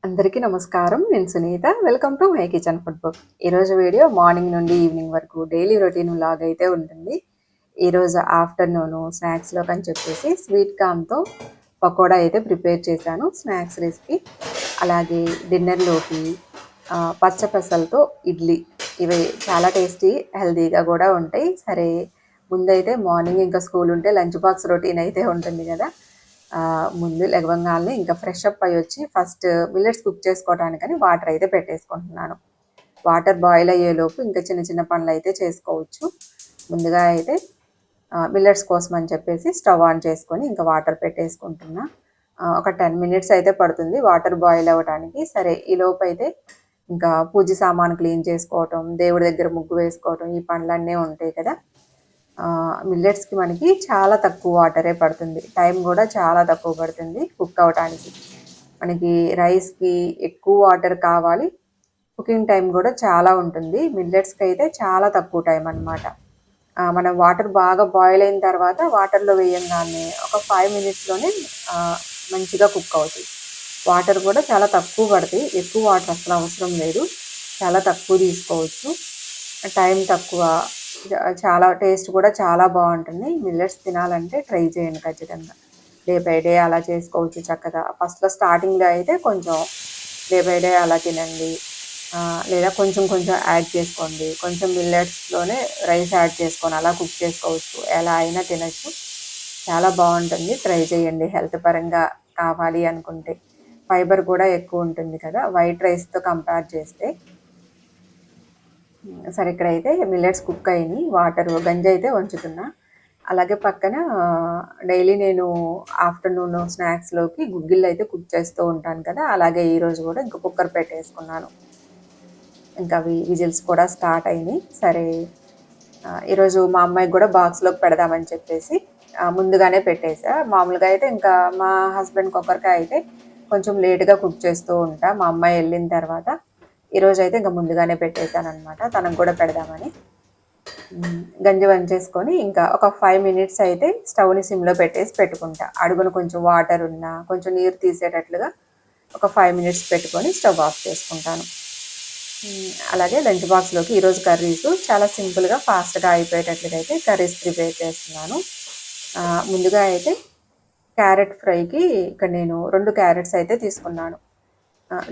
అందరికీ నమస్కారం. నేను Sunitha. Welcome to my kitchen food book. ఈరోజు వీడియో మార్నింగ్ నుండి ఈవినింగ్ వరకు డైలీ రొటీన్ వ్లాగ్ అయితే ఉంటుంది. ఈరోజు ఆఫ్టర్‌నూను స్నాక్స్‌లోకి అని చెప్పేసి స్వీట్ కార్న్‌తో పకోడా అయితే ప్రిపేర్ చేశాను. Snacks recipe. అలాగే డిన్నర్‌లోకి పచ్చ పెసలతో ఇడ్లీ. ఇవి చాలా టేస్టీ, హెల్తీగా కూడా ఉంటాయి. సరే ముందైతే మార్నింగ్ ఇంకా స్కూల్ ఉంటే లంచ్ బాక్స్ రొటీన్ అయితే ఉంటుంది కదా! ముందు లెగవంగాల్నే ఇంకా ఫ్రెష్ అప్ అయ్యొచ్చి ఫస్ట్ మిల్లెట్స్ కుక్ చేసుకోవడానికని వాటర్ అయితే పెట్టేసుకుంటున్నాను. వాటర్ బాయిల్ అయ్యేలోపు ఇంకా చిన్న చిన్న పనులైతే చేసుకోవచ్చు. ముందుగా అయితే మిల్లెట్స్ కోసం అని చెప్పేసి స్టవ్ ఆన్ చేసుకొని ఇంకా వాటర్ పెట్టేసుకుంటున్నా. ఒక 10 మినిట్స్ అయితే పడుతుంది వాటర్ బాయిల్ అవ్వటానికి. సరే ఈలోపు అయితే ఇంకా పూజ సామాను క్లీన్ చేసుకోవటం, దేవుడి దగ్గర ముగ్గు వేసుకోవటం ఈ పనులన్నీ ఉంటాయి కదా! మిల్లెట్స్‌కి మనకి చాలా తక్కువ వాటరే పడుతుంది. టైం కూడా చాలా తక్కువ పడుతుంది కుక్ అవ్వటానికి. మనకి రైస్‌కి ఎక్కువ వాటర్ కావాలి. కుకింగ్ టైం కూడా చాలా ఉంటుంది. మిల్లెట్స్‌కి అయితే చాలా తక్కువ టైం అనమాట. మనం వాటర్ బాగా బాయిల్ అయిన తర్వాత వాటర్‌లో వేయంగానే ఒక 5 మినిట్స్‌లోనే మంచిగా కుక్ అవుతాయి. వాటర్ కూడా చాలా తక్కువ పడతాయి. ఎక్కువ వాటర్ అసలు అవసరం లేదు. చాలా తక్కువ తీసుకోవచ్చు. టైం తక్కువ. చాలా టేస్ట్ కూడా చాలా బాగుంటుంది. మిల్లెట్స్ తినాలంటే ట్రై చేయండి ఖచ్చితంగా. డే బై డే అలా చేసుకోవచ్చు చక్కగా. ఫస్ట్‌లో స్టార్టింగ్‌లో అయితే కొంచెం డే బై డే అలా తినండి. లేదా కొంచెం కొంచెం యాడ్ చేసుకోండి. కొంచెం మిల్లెట్స్‌లోనే రైస్ యాడ్ చేసుకొని అలా కుక్ చేసుకోవచ్చు. ఎలా అయినా తినొచ్చు. చాలా బాగుంటుంది. ట్రై చేయండి హెల్త్ పరంగా కావాలి అనుకుంటే. ఫైబర్ కూడా ఎక్కువ ఉంటుంది కదా! వైట్ రైస్‌తో కంపేర్ చేస్తే. సరే ఇక్కడైతే మిల్లెట్స్ కుక్ అయినాయి. వాటర్ గంజి అయితే వంచుతున్నా. అలాగే పక్కన డైలీ నేను ఆఫ్టర్‌నూన్ స్నాక్స్‌లోకి గుగ్గిళ్ళు అయితే కుక్ చేస్తూ ఉంటాను కదా! అలాగే ఈరోజు కూడా ఇంక కుక్కర్ పెట్టేసుకున్నాను. ఇంకా అవి విజిల్స్ కూడా స్టార్ట్ అయినాయి. సరే ఈరోజు మా అమ్మాయికి కూడా బాక్స్‌లోకి పెడదామని చెప్పేసి ముందుగానే పెట్టేసా. మామూలుగా అయితే ఇంకా మా హస్బెండ్ కొక్కరకాయ అయితే కొంచెం లేట్‌గా కుక్ చేస్తూ ఉంటా. మా అమ్మాయి వెళ్ళిన తర్వాత. ఈరోజైతే ఇంక ముందుగానే పెట్టేశాననమాట. తనకు కూడా పెడదామని. గంజి వంచేసుకొని ఇంకా ఒక 5 మినిట్స్ అయితే స్టవ్‌ని సిమ్‌లో పెట్టేసి పెట్టుకుంటా. అడుగున కొంచెం వాటర్ ఉన్నా, కొంచెం నీరు తీసేటట్లుగా ఒక 5 మినిట్స్ పెట్టుకొని స్టవ్ ఆఫ్ చేసుకుంటాను. అలాగే లంచ్ బాక్స్‌లోకి ఈరోజు కర్రీస్ చాలా సింపుల్‌గా, ఫాస్ట్‌గా అయిపోయేటట్లుగా అయితే కర్రీస్ ప్రిపేర్ చేస్తున్నాను. ముందుగా అయితే క్యారెట్ ఫ్రైకి ఇక్కడ నేను 2 క్యారెట్స్ అయితే తీసుకున్నాను.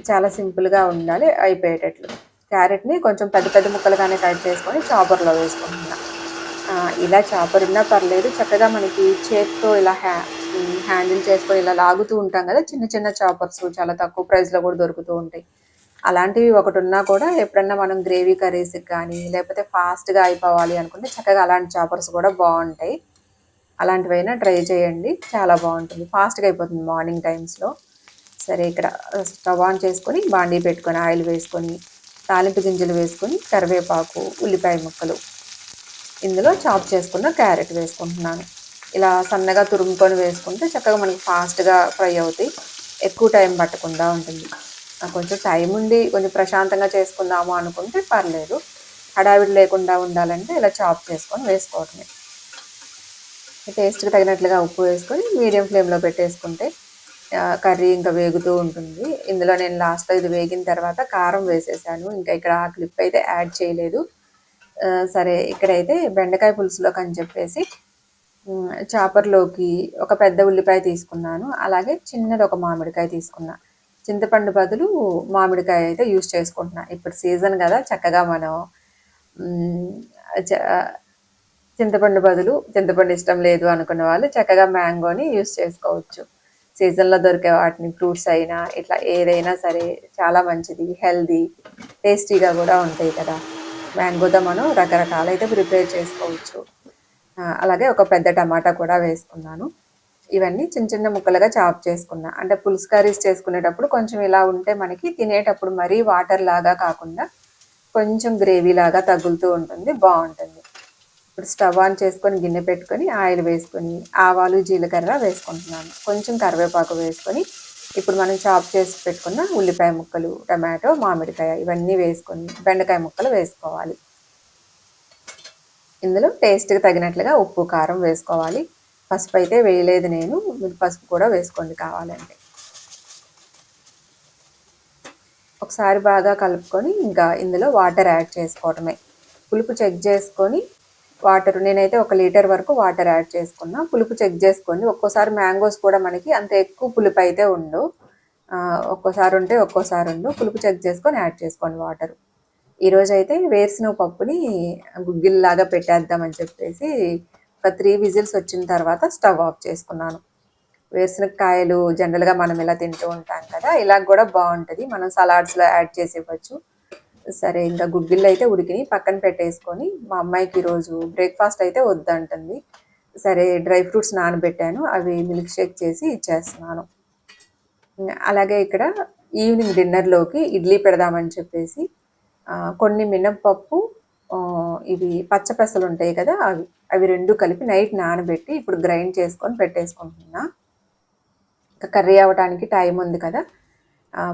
చాలా సింపుల్‌గా ఉండాలి అయిపోయేటట్లు. క్యారెట్‌ని కొంచెం పెద్ద పెద్ద ముక్కలుగానే కట్ చేసుకొని చాపర్‌లో వేసుకుంటున్నా. ఇలా చాపర్ ఉన్నా పర్లేదు. చక్కగా మనకి చేత్తో ఇలా హ్యాండిల్ చేసుకొని ఇలా లాగుతూ ఉంటాం కదా! చిన్న చిన్న చాపర్స్ చాలా తక్కువ ప్రైస్‌లో కూడా దొరుకుతూ ఉంటాయి. అలాంటివి ఒకటున్నా కూడా ఎప్పుడన్నా మనం గ్రేవీ కర్రీస్‌కి కానీ, లేకపోతే ఫాస్ట్‌గా అయిపోవాలి అనుకుంటే చక్కగా అలాంటి చాపర్స్ కూడా బావుంటాయి. అలాంటివైనా ట్రై చేయండి. చాలా బావుంటుంది. ఫాస్ట్‌గా అయిపోతుంది మార్నింగ్ టైమ్స్‌లో. సరే ఇక్కడ స్టవ్ ఆన్ చేసుకొని బాండీ పెట్టుకొని ఆయిల్ వేసుకొని, తాలింపు గింజలు వేసుకొని, కరివేపాకు, ఉల్లిపాయ ముక్కలు, ఇందులో చాప్ చేసుకున్న క్యారెట్ వేసుకుంటున్నాను. ఇలా సన్నగా తురుముకొని వేసుకుంటే చక్కగా మనకి ఫాస్ట్‌గా ఫ్రై అవుతాయి. ఎక్కువ టైం పట్టకుండా ఉంటుంది. కొంచెం టైం ఉండి కొంచెం ప్రశాంతంగా చేసుకుందాము అనుకుంటే పర్లేదు. హడావిడి లేకుండా ఉండాలంటే ఇలా చాప్ చేసుకొని వేసుకోవడమే. టేస్ట్‌కి తగినట్లుగా ఉప్పు వేసుకొని మీడియం ఫ్లేమ్‌లో పెట్టేసుకుంటే కర్రీ ఇంకా వేగుతూ ఉంటుంది. ఇందులో నేను లాస్ట్‌లో ఇది వేగిన తర్వాత కారం వేసేసాను. ఇంకా ఇక్కడ ఆ క్లిప్ అయితే యాడ్ చేయలేదు. సరే ఇక్కడైతే బెండకాయ పులుసులోకని చెప్పేసి చాపర్‌లోకి ఒక పెద్ద ఉల్లిపాయ తీసుకున్నాను. అలాగే చిన్నది ఒక మామిడికాయ తీసుకున్నా. చింతపండు బదులు మామిడికాయ అయితే యూజ్ చేసుకుంటున్నా. ఇప్పుడు సీజన్ గదా! చక్కగా మనం హ్మ్. చ చింతపండు బదులు చింతపండు ఇష్టం లేదు అనుకున్న వాళ్ళు చక్కగా మ్యాంగోని యూజ్ చేసుకోవచ్చు. సీజన్‌లో దొరికే వాటిని ఫ్రూట్స్ అయినా ఇట్లా ఏదైనా సరే చాలా మంచిది. హెల్తీ, టేస్టీగా గూడా ఉంటాయి కదా! మ్యాంగోతో మనం రకరకాలైతే ప్రిపేర్ చేసుకోవచ్చు. అలాగే ఒక పెద్ద టమాటా కూడా వేసుకున్నాను. ఇవన్నీ చిన్న చిన్న ముక్కలుగా చాప్ చేసుకున్నా. అంటే పులుసు కర్రీస్ చేసుకునేటప్పుడు కొంచెం ఇలా ఉంటే మనకి తినేటప్పుడు మరీ వాటర్‌లాగా కాకుండా కొంచెం గ్రేవీలాగా తగులుతూ ఉంటుంది. బావుంటుంది. ఇప్పుడు స్టవ్ ఆన్ చేసుకొని గిన్నె పెట్టుకొని ఆయిల్ వేసుకొని ఆవాలు, జీలకర్ర వేసుకుంటున్నాను. కొంచెం కరివేపాకు వేసుకొని ఇప్పుడు మనం చాప్ చేసి పెట్టుకున్న ఉల్లిపాయ ముక్కలు, టమాటో, మామిడికాయ ఇవన్నీ వేసుకొని బెండకాయ ముక్కలు వేసుకోవాలి. ఇందులో టేస్ట్‌కి తగినట్లుగా ఉప్పు, కారం వేసుకోవాలి. పసుపు అయితే వేయలేదు నేను. మీరు పసుపు కూడా వేసుకోండి కావాలంటే. ఒకసారి బాగా కలుపుకొని ఇంకా ఇందులో వాటర్ యాడ్ చేసుకోవటమే. పులుపు చెక్ చేసుకొని వాటర్ నేనైతే 1 లీటర్ వరకు వాటర్ యాడ్ చేసుకున్నా. పులుపు చెక్ చేసుకోండి. ఒక్కోసారి మ్యాంగోస్ కూడా మనకి అంత ఎక్కువ పులుపు అయితే ఉండవు. ఒక్కోసారి ఉంటే ఒక్కోసారి ఉండవు. పులుపు చెక్ చేసుకొని యాడ్ చేసుకోండి వాటర్. ఈరోజైతే వేరుశనగ పప్పుని గుగ్గిల్లాగా పెట్టేద్దామని చెప్పేసి ఒక 3 విజిల్స్ వచ్చిన తర్వాత స్టవ్ ఆఫ్ చేసుకున్నాను. వేరుశనగకాయలు జనరల్‌గా మనం ఇలా తింటూ ఉంటాం కదా! ఇలా కూడా బావుంటది. మనం సలాడ్స్‌లో యాడ్ చేసి ఇవ్వచ్చు. సరే ఇంకా గుగ్గిళ్ళైతే ఉడికినియి పక్కన పెట్టేసుకొని, మా అమ్మాయికి ఈరోజు బ్రేక్‌ఫాస్ట్ అయితే వద్దంటుంది. సరే డ్రై ఫ్రూట్స్ నానబెట్టాను. అవి మిల్క్ షేక్ చేసి ఇచ్చేస్తున్నాను. అలాగే ఇక్కడ ఈవినింగ్ డిన్నర్‌లోకి ఇడ్లీ పెడదామని చెప్పేసి కొన్ని మినపప్పు, ఇవి పచ్చ పెసలుంటాయి కదా! అవి 2 కలిపి నైట్ నానబెట్టి ఇప్పుడు గ్రైండ్ చేసుకొని పెట్టేసుకుంటున్నా. కర్రీ అవ్వటానికి టైం ఉంది కదా!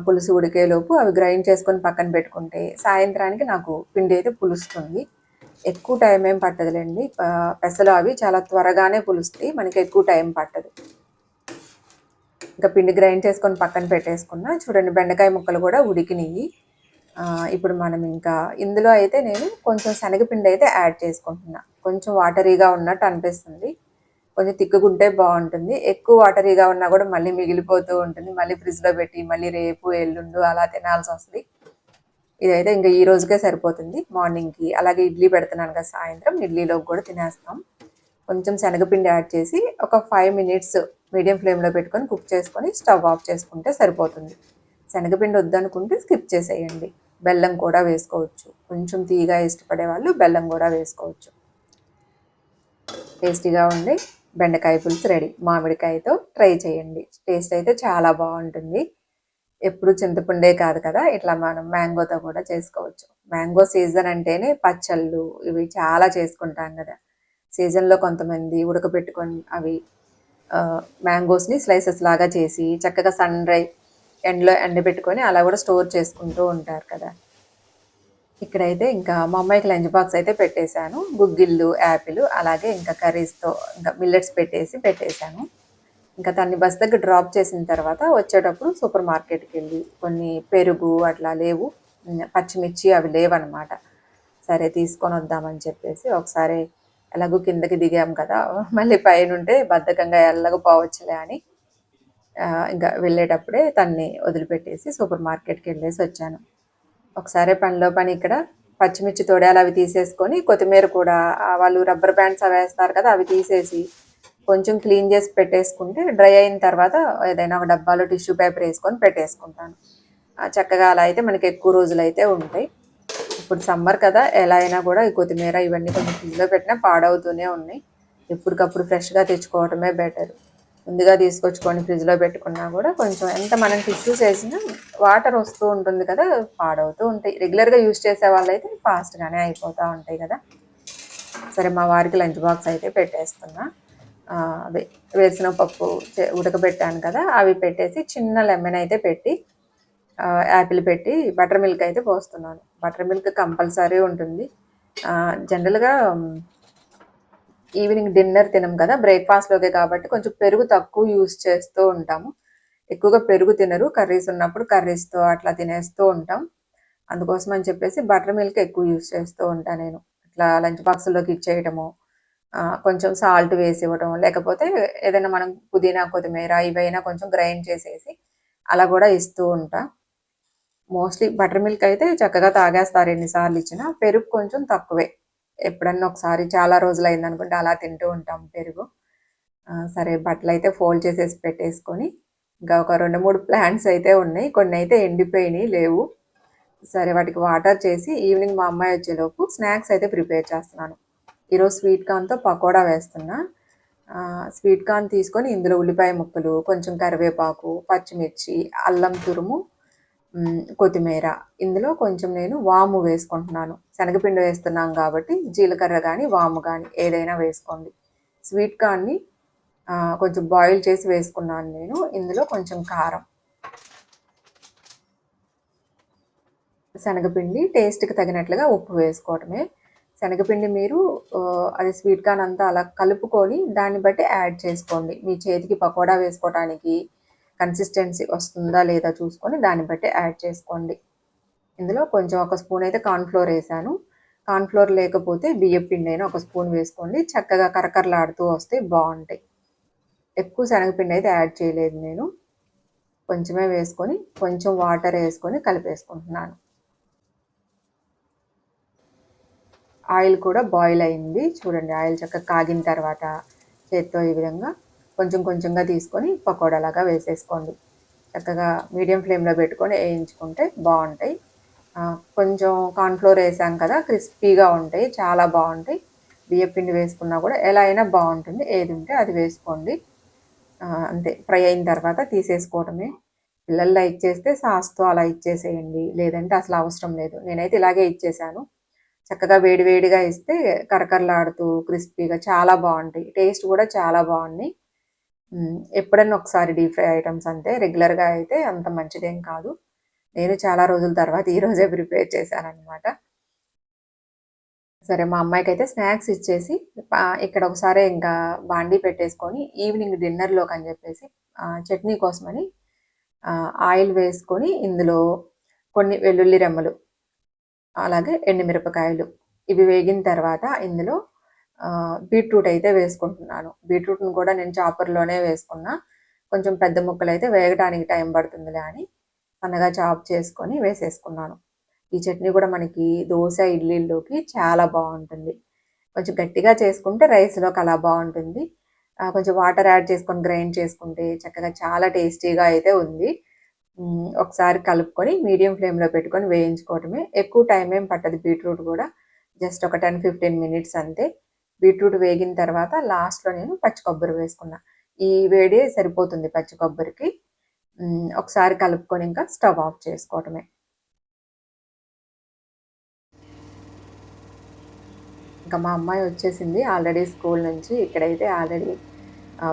పులుసు ఉడికేలోపు అవి గ్రైండ్ చేసుకొని పక్కన పెట్టుకుంటే సాయంత్రానికి నాకు పిండి అయితే పులుస్తుంది. ఎక్కువ టైం ఏం పట్టదులేండి. పెసలు అవి చాలా త్వరగానే పులుస్తాయి. మనకి ఎక్కువ టైం పట్టదు. ఇంకా పిండి గ్రైండ్ చేసుకొని పక్కన పెట్టేసుకున్నా. చూడండి బెండకాయ ముక్కలు కూడా ఉడికినియి. ఇప్పుడు మనం ఇంకా ఇందులో అయితే నేను కొంచెం శనగపిండి అయితే యాడ్ చేసుకుంటున్నా. కొంచెం వాటరీగా ఉన్నట్టు అనిపిస్తుంది. కొంచెం తిక్కుగుంటే బావుంటుంది. ఎక్కువ వాటరీగా ఉన్నా కూడా మళ్ళీ మిగిలిపోతూ ఉంటుంది. మళ్ళీ ఫ్రిడ్జ్‌లో పెట్టి మళ్ళీ రేపు, ఎల్లుండు అలా తినాల్సొస్తది. ఇదైతే ఇంక ఈ రోజుకే సరిపోతుంది మార్నింగ్‌కి. అలాగే ఇడ్లీ పెడుతున్నాను కదా సాయంత్రం, ఇడ్లీలోకి కూడా తినేస్తాం. కొంచెం శనగపిండి యాడ్ చేసి ఒక 5 మినిట్స్ మీడియం ఫ్లేమ్‌లో పెట్టుకొని కుక్ చేసుకొని స్టవ్ ఆఫ్ చేసుకుంటే సరిపోతుంది. శనగపిండి వద్దనుకుంటే స్కిప్ చేసేయండి. బెల్లం కూడా వేసుకోవచ్చు. కొంచెం తీయగా ఇష్టపడే వాళ్ళు బెల్లం కూడా వేసుకోవచ్చు. టేస్టీగా ఉండే బెండకాయ పులుసు రెడీ. మామిడికాయతో ట్రై చేయండి. టేస్ట్ అయితే చాలా బాగుంటుంది. ఎప్పుడు చింతపండే కాదు కదా, ఇట్లా మనం మ్యాంగోతో కూడా చేసుకోవచ్చు. మ్యాంగో సీజన్ అంటేనే పచ్చళ్ళు ఇవి చాలా చేసుకుంటాం కదా. సీజన్లో కొంతమంది ఉడకబెట్టుకొని అవి మ్యాంగోస్ని స్లైసెస్ లాగా చేసి చక్కగా సన్ డ్రై ఎండలో ఎండబెట్టుకొని అలా కూడా స్టోర్ చేసుకుంటూ ఉంటారు కదా. ఇక్కడైతే ఇంకా మా అమ్మాయికి లంచ్ బాక్స్ అయితే పెట్టేశాను. గుగ్గిళ్ళు, యాపిల్ అలాగే ఇంకా కర్రీస్తో ఇంకా మిల్లెట్స్ పెట్టేశాను. ఇంకా తన్ని బస్ దగ్గర డ్రాప్ చేసిన తర్వాత వచ్చేటప్పుడు సూపర్ మార్కెట్కి వెళ్ళి కొన్ని పెరుగు అట్లా లేవు, పచ్చిమిర్చి అవి లేవన్నమాట. సరే తీసుకొని వద్దామని చెప్పేసి ఒకసారి ఎలాగో కిందకి దిగాం కదా, మళ్ళీ పైనుంటే బద్ధకంగా వెళ్ళకపోవచ్చులే అని ఇంకా వెళ్ళేటప్పుడే తన్ని వదిలిపెట్టేసి సూపర్ మార్కెట్కి వెళ్ళేసి వచ్చాను. ఒకసారి పనిలో పని ఇక్కడ పచ్చిమిర్చి తొడాలు అవి తీసేసుకొని కొత్తిమీర కూడా వాళ్ళు రబ్బర్ బ్యాండ్స్ అవి వేస్తారు కదా, అవి తీసేసి కొంచెం క్లీన్ చేసి పెట్టేసుకుంటే డ్రై అయిన తర్వాత ఏదైనా ఒక డబ్బాలో టిష్యూ పేపర్ వేసుకొని పెట్టేసుకుంటాను. చక్కగా అలా అయితే మనకి ఎక్కువ రోజులు అయితే ఉంటాయి. ఇప్పుడు సమ్మర్ కదా, ఎలా అయినా కూడా ఈ కొత్తిమీర ఇవన్నీ కొంచెం ఫ్రిడ్జ్లో పెట్టినా పాడవుతూనే ఉన్నాయి. ఎప్పటికప్పుడు ఫ్రెష్గా తెచ్చుకోవటమే బెటర్. ముందుగా తీసుకొచ్చుకొని ఫ్రిడ్జ్లో పెట్టుకున్నా కూడా కొంచెం ఎంత మనం టిష్యూస్ వేసినా వాటర్ వస్తూ ఉంటుంది కదా, పాడవుతూ ఉంటాయి. రెగ్యులర్గా యూజ్ చేసే వాళ్ళైతే ఫాస్ట్గానే అయిపోతూ ఉంటాయి కదా. సరే మా వారికి లంచ్ బాక్స్ అయితే పెట్టేస్తున్నా. అదే వేరుశనగ పప్పు ఉడకబెట్టాను కదా, అవి పెట్టేసి చిన్న లెమన్ అయితే పెట్టి యాపిల్ పెట్టి బటర్ మిల్క్ అయితే పోస్తున్నాను. బటర్ మిల్క్ కంపల్సరీ ఉంటుంది. జనరల్గా ఈవినింగ్ డిన్నర్ తినం కదా, బ్రేక్ఫాస్ట్లోకే కాబట్టి కొంచెం పెరుగు తక్కువ యూజ్ చేస్తూ ఉంటాము. ఎక్కువగా పెరుగు తినరు, కర్రీస్ ఉన్నప్పుడు కర్రీస్తో అట్లా తినేస్తూ ఉంటాం. అందుకోసం అని చెప్పేసి బటర్ మిల్క్ ఎక్కువ యూజ్ చేస్తూ ఉంటాను నేను. ఇట్లా లంచ్ బాక్స్లోకి ఇచ్చేయటము, కొంచెం సాల్ట్ వేసి ఇవ్వటం, లేకపోతే ఏదైనా మనం పుదీనా కొత్తిమీర ఇవైనా కొంచెం గ్రైండ్ చేసేసి అలా కూడా ఇస్తూ ఉంటా. మోస్ట్లీ బటర్ మిల్క్ అయితే చక్కగా తాగేస్తారు ఎన్నిసార్లు ఇచ్చినా. పెరుగు కొంచెం తక్కువే, ఎప్పుడన్నా ఒకసారి చాలా రోజులు అయిందనుకుంటే అలా తింటూ ఉంటాం పెరుగు. సరే బట్టలు అయితే ఫోల్డ్ చేసేసి పెట్టేసుకొని ఇంకా ఒక 2-3 ప్లాంట్స్ అయితే ఉన్నాయి. కొన్ని అయితే ఎండిపోయినాయి లేవు. సరే వాటికి వాటర్ చేసి ఈవినింగ్ మా అమ్మాయి వచ్చేలోపు స్నాక్స్ అయితే ప్రిపేర్ చేస్తున్నాను. ఈరోజు స్వీట్ కార్న్తో పకోడా వేస్తున్నా. స్వీట్ కార్న్ తీసుకొని ఇందులో ఉల్లిపాయ ముక్కలు, కొంచెం కరివేపాకు, పచ్చిమిర్చి, అల్లం తురుము, కొత్తిమీర, ఇందులో కొంచెం నేను వాము వేసుకుంటున్నాను. శనగపిండి వేస్తున్నాం కాబట్టి జీలకర్ర కానీ వాము కానీ ఏదైనా వేసుకోండి. స్వీట్ కార్న్ని కొంచెం బాయిల్ చేసి వేసుకున్నాను నేను. ఇందులో కొంచెం కారం, శనగపిండి, టేస్ట్కి తగినట్లుగా ఉప్పు వేసుకోవటమే. శనగపిండి మీరు అది స్వీట్ కార్న్ అంతా అలా కలుపుకొని దాన్ని బట్టి యాడ్ చేసుకోండి. మీ చేతికి పకోడా వేసుకోవడానికి కన్సిస్టెన్సీ వస్తుందా లేదా చూసుకొని దాన్ని బట్టి యాడ్ చేసుకోండి. ఇందులో కొంచెం ఒక స్పూన్ అయితే కార్న్‌ఫ్లోర్ ఏసాను. కార్న్‌ఫ్లోర్ లేకపోతే బియ్యపు పిండైనా ఒక స్పూన్ వేసుకోండి. చక్కగా కరకరలాడుతూ వస్తాయి, బావుంటాయి. ఎక్కువ శనగపిండి అయితే యాడ్ చేయలేదు నేను. కొంచెమే వేసుకొని, కొంచెం వాటర్ ఏసుకొని కలిపేసుకుంటున్నాను. ఆయిల్ కూడా బాయిల్ అయింది. చూడండి, ఆయిల్ చక్కగా కాగిన తర్వాత చేత్తో ఈ విధంగా కొంచెం కొంచెంగా తీసుకొని పకోడాలాగా వేసేసుకోండి. చక్కగా మీడియం ఫ్లేమ్‌లో పెట్టుకొని వేయించుకుంటే బావుంటాయి. కొంచెం కార్న్‌ఫ్లోర్ ఏసాం కదా! క్రిస్పీగా ఉంటాయి. చాలా బావుంటాయి. బియ్యపు పిండి వేసుకున్నా కూడా ఎలా అయినా బావుంటుంది. ఏది ఉంటే అది వేసుకోండి. అంతే, ఫ్రై అయిన తర్వాత తీసేసుకోవడమే. పిల్లలు లైక్ చేస్తే సాస్‌తో అలా ఇచ్చేసేయండి. లేదంటే అసలు అవసరం లేదు. నేనైతే ఇలాగే ఇచ్చేసాను. చక్కగా వేడి వేడిగా ఇస్తే కరకరలాడుతూ క్రిస్పీగా చాలా బావుంటాయి. టేస్ట్ కూడా చాలా బావున్నాయి. ఎప్పుడన్నా ఒకసారి డీప్ ఫ్రై ఐటెమ్స్ అంతే. రెగ్యులర్‌గా అయితే అంత మంచిదేం కాదు. నేను చాలా రోజుల తర్వాత ఈరోజే ప్రిపేర్ చేశాననమాట. సరే, మా అమ్మాయికైతే స్నాక్స్ ఇచ్చేసి ఇక్కడ ఒకసారి ఇంకా బాండీ పెట్టేసుకొని ఈవినింగ్ డిన్నర్‌లోకని చెప్పేసి చట్నీ కోసమని ఆయిల్ వేసుకొని ఇందులో కొన్ని వెల్లుల్లి రెమ్మలు, అలాగే ఎండుమిరపకాయలు ఇవి వేగిన తర్వాత ఇందులో బీట్రూట్ అయితే వేసుకుంటున్నాను. బీట్రూట్‌ని కూడా నేను చాపర్‌లోనే వేసుకున్నా. కొంచెం పెద్ద ముక్కలైతే వేగడానికి టైం పడుతుందిలే అని సన్నగా చాప్ చేసుకొని వేసేసుకున్నాను. ఈ చట్నీ కూడా మనకి దోస, ఇడ్లీల్లోకి చాలా బావుంటుంది. కొంచెం గట్టిగా చేసుకుంటే రైస్‌లోకి అలా బావుంటుంది. కొంచెం వాటర్ యాడ్ చేసుకొని గ్రైండ్ చేసుకుంటే చక్కగా చాలా టేస్టీగా అయితే ఉంది. ఒకసారి కలుపుకొని మీడియం ఫ్లేమ్‌లో పెట్టుకొని వేయించుకోవటమే. ఎక్కువ టైం ఏం పట్టదు బీట్రూట్ గూడా. జస్ట్ ఒక 10, 15 మినిట్స్ అంతే. బీట్రూట్ వేగిన తర్వాత లాస్ట్‌లో నేను పచ్చి కొబ్బరి వేసుకున్నా. ఈ వేడే సరిపోతుంది పచ్చి కొబ్బరికి. ఒకసారి కలుపుకొని ఇంకా స్టవ్ ఆఫ్ చేసుకోవటమే. ఇంకా మా అమ్మాయి వచ్చేసింది ఆల్రెడీ స్కూల్ నుంచి. ఇక్కడైతే ఆల్రెడీ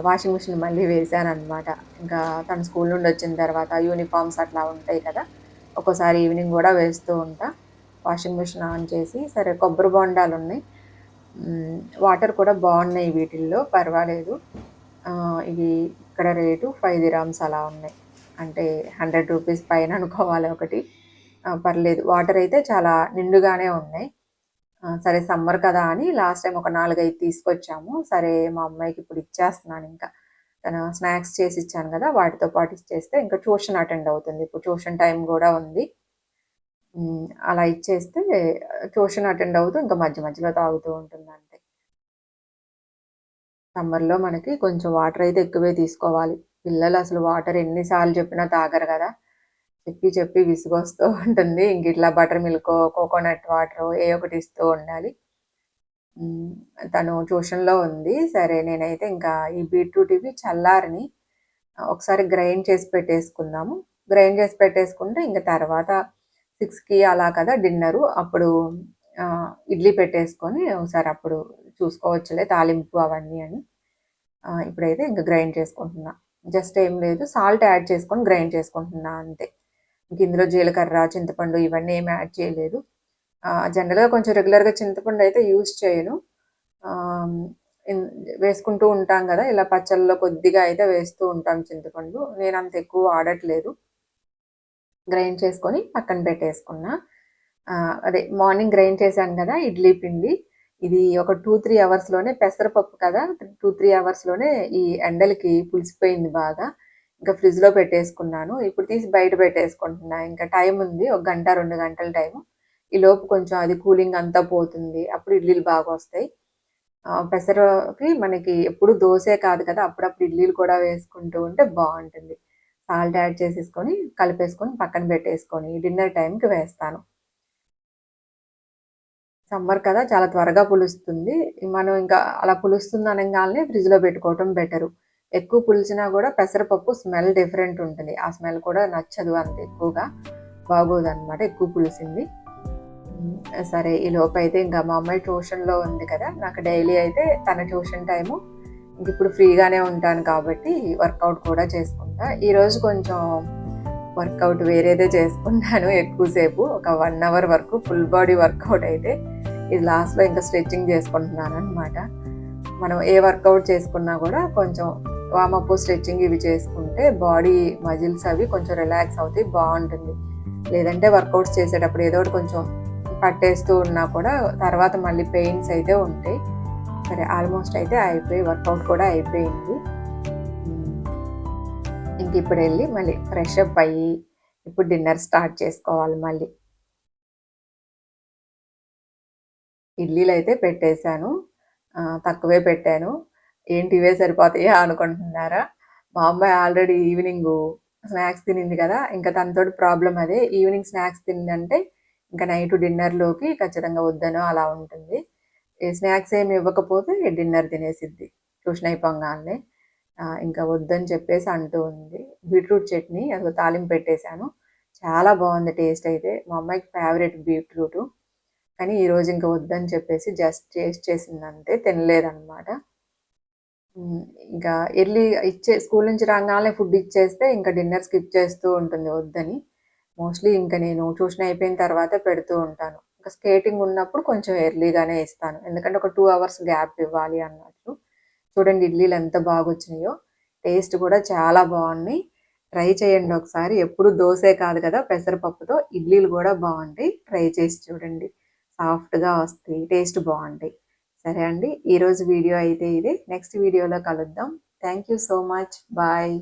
వాషింగ్ మిషన్ మళ్ళీ వేశాననమాట. ఇంకా తను స్కూల్ నుండి వచ్చిన తర్వాత యూనిఫార్మ్స్ అట్లా ఉంటాయి కదా! ఒక్కోసారి ఈవినింగ్ గూడా వేస్తూ ఉంటా. వాషింగ్ మిషన్ ఆన్ చేసి సరే కొబ్బరి బొండాలున్నాయి. వాటర్ కూడా బావున్నాయి వీటిల్లో, పర్వాలేదు. ఇవి ఇక్కడ రేటు 5 దిరామ్స్ అలా ఉన్నాయి. అంటే రూ. 100 పైన అనుకోవాలి ఒకటి. పర్లేదు. వాటర్ అయితే చాలా నిండుగానే ఉన్నాయి. సరే సమ్మర్ కదా అని లాస్ట్ టైమ్ ఒక 4, 5 తీసుకొచ్చాము. సరే మా అమ్మాయికి ఇప్పుడు ఇచ్చేస్తున్నానింకా. తను స్నాక్స్ చేసి ఇచ్చాను గదా! వాటితో పాటు ఇచ్చేస్తే ఇంకా ట్యూషన్ అటెండ్ అవుతుంది. ఇప్పుడు ట్యూషన్ టైమ్ గూడా ఉంది. అలా ఇచ్చేస్తే ట్యూషన్ అటెండ్ అవుతూ ఇంకా మధ్య మధ్యలో తాగుతూ ఉంటుందంతే. సమ్మర్‌లో మనకి కొంచెం వాటర్ అయితే ఎక్కువే తీసుకోవాలి. పిల్లలు అసలు వాటర్ ఎన్ని సార్లు చెప్పినా తాగరు గదా! చెప్పి చెప్పి విసుగొస్తూ ఉంటుంది. ఇంక ఇట్లా బటర్ మిల్కో, కోకోనట్ వాటరో ఏ ఒకటి ఇస్తూ ఉండాలి. హ్మ్. తను ట్యూషన్‌లో ఉంది. సరే నేనైతే ఇంకా ఈ బీట్రూట్ ఇవి చల్లారని ఒకసారి గ్రైండ్ చేసి పెట్టేసుకుందాము. గ్రైండ్ చేసి పెట్టేసుకుంటే ఇంక తర్వాత 6కి అలా కదా డిన్నరు. అప్పుడు ఇడ్లీ పెట్టేసుకొని ఒకసారి అప్పుడు చూసుకోవచ్చులే తాలింపు అవన్నీ అని. ఇప్పుడైతే ఇంక గ్రైండ్ చేసుకుంటున్నా. జస్ట్ ఏం లేదు, సాల్ట్ యాడ్ చేసుకొని గ్రైండ్ చేసుకుంటున్నా అంతే. ఇంక ఇందులో జీలకర్ర, చింతపండు ఇవన్నీ ఏమి యాడ్ చేయలేదు. జనరల్‌గా కొంచెం రెగ్యులర్‌గా చింతపండయితే యూజ్ చేయను. ఆహ్, ఇన్ వేసుకుంటూ ఉంటాం గదా! ఇలా పచ్చళ్ళలో కొద్దిగా అయితే వేస్తూ ఉంటాం చింతపండు. నేనంత ఎక్కువ వాడట్లేదు. గ్రైండ్ చేసుకొని పక్కన పెట్టేసుకున్నా. అదే మార్నింగ్ గ్రైండ్ చేశాను గదా! ఇడ్లీ పిండి. ఇది ఒక 2, 3 అవర్స్‌లోనే పెసరపప్పు కదా! 2, 3 అవర్స్‌లోనే ఈ ఎండలకి పులిసిపోయింది బాగా. ఇంకా ఫ్రిడ్జ్‌లో పెట్టేసుకున్నాను. ఇప్పుడు తీసి బయట పెట్టేసుకుంటున్నా. ఇంకా టైం ఉంది. ఒక గంట, 2 గంటల టైము. ఈలోపు కొంచెం అది కూలింగ్ అంతా పోతుంది. అప్పుడు ఇడ్లీలు బాగొస్తాయి. పెసరకి మనకి ఎప్పుడు దోసే కాదు కదా! అప్పుడప్పుడు ఇడ్లీలు కూడా వేసుకుంటూ ఉంటే బావుంటుంది. సాల్ట్ యాడ్ చేసేసుకొని, కలిపేసుకొని పక్కన పెట్టేసుకొని డిన్నర్ టైంకి వేస్తాను. సమ్మర్ కదా! చాలా త్వరగా పులుస్తుంది. మనం ఇంకా అలా పులుస్తుంది అనంగాల్నే ఫ్రిడ్జ్‌లో పెట్టుకోవటం బెటరు. ఎక్కువ పులిసినా గూడా పెసరపప్పు స్మెల్ డిఫరెంట్ ఉంటుంది. ఆ స్మెల్ కూడా నచ్చదు అంత ఎక్కువగా. బాగోదనమాట ఎక్కువ పులిసింది. సరే ఈలోపైతే ఇంకా మా అమ్మాయి ట్యూషన్‌లో ఉంది కదా! నాకు డైలీ అయితే తన ట్యూషన్ టైము. ఇంకిప్పుడు ఫ్రీగానే ఉంటాను కాబట్టి వర్కౌట్ కూడా చేసుకుంటా. ఈరోజు కొంచెం వర్కౌట్ వేరేదే చేసుకున్నాను ఎక్కువ సేపు. ఒక 1 అవర్ వరకు ఫుల్ బాడీ వర్కౌట్ అయితే, ఇది లాస్ట్‌లో ఇంకా స్ట్రెచింగ్ చేసుకుంటున్నాననమాట. మనం ఏ వర్కౌట్ చేసుకున్నా గూడా కొంచెం వార్మప్, స్ట్రెచింగ్ ఇవి చేసుకుంటే బాడీ మజిల్స్ అవి కొంచెం రిలాక్స్ అవుతాయి, బావుంటుంది. లేదంటే వర్కౌట్స్ చేసేటప్పుడు ఏదో ఒకటి కొంచెం పట్టేస్తూ ఉన్నా కూడా తర్వాత మళ్ళీ పెయిన్స్ అయితే ఉంటాయి. సరే ఆల్మోస్ట్ అయితే అయిపోయి వర్కౌట్ కూడా అయిపోయింది. ఇంక ఇప్పుడు వెళ్ళి మళ్ళీ ఫ్రెష్ అప్ అయ్యి ఇప్పుడు డిన్నర్ స్టార్ట్ చేసుకోవాలి మళ్ళీ. ఇడ్లీలైతే పెట్టేశాను. తక్కువే పెట్టాను. ఏంటి ఇవే సరిపోతాయా అనుకుంటున్నారా? మా అమ్మాయి ఆల్రెడీ ఈవినింగు స్నాక్స్ తినింది కదా! ఇంక తనతోటి ప్రాబ్లమ్ అదే. ఈవినింగ్ స్నాక్స్ తిందంటే ఇంక నైటు డిన్నర్‌లోకి ఖచ్చితంగా వద్దనో అలా ఉంటుంది. ఈ స్నాక్స్ ఏమి ఇవ్వకపోతే డిన్నర్ తినేసిద్ది ట్యూషన్ అయిపోంగాల్నే. ఇంకా వద్దని చెప్పేసి అంటూ ఉంది. బీట్రూట్ చట్నీ అదిగో తాలింపు పెట్టేశాను. చాలా బావుంది టేస్ట్ అయితే. మా అమ్మాయికి ఫేవరెట్ బీట్రూటు. కానీ ఈరోజు ఇంక వద్దని చెప్పేసి జస్ట్ టేస్ట్ చేసిందంతే. తినలేదనమాట. హ్మ్. ఇంకా ఎర్లీ స్కూలు నుంచి రాంగాలనే ఫుడ్ ఇచ్చేస్తే ఇంక డిన్నర్ స్కిప్ చేస్తూ ఉంటుంది వద్దని. మోస్ట్‌లీ ఇంక నేను ట్యూషన్ అయిపోయిన తర్వాతే పెడుతూ ఉంటాను. ఇంకా స్కేటింగ్ ఉన్నప్పుడు కొంచెం ఎర్లీగానే ఇస్తాను. ఎందుకంటే ఒక 2 అవర్స్ గ్యాప్ ఇవ్వాలి అన్నట్లు. చూడండి ఇడ్లీలు ఎంత బాగొచ్చినాయో. టేస్ట్ కూడా చాలా బావున్నాయి. ట్రై చేయండి ఒకసారి. ఎప్పుడు దోసే కాదు కదా! పెసరపప్పుతో ఇడ్లీలు గూడా బావుంటాయి. ట్రై చేసి చూడండి. సాఫ్ట్‌గా వస్తాయి. టేస్ట్ బావుంటాయి. సరే అండి. ఈరోజు వీడియో అయితే ఇదే. నెక్స్ట్ వీడియోలో కలుద్దాం. Thank you so much. Bye.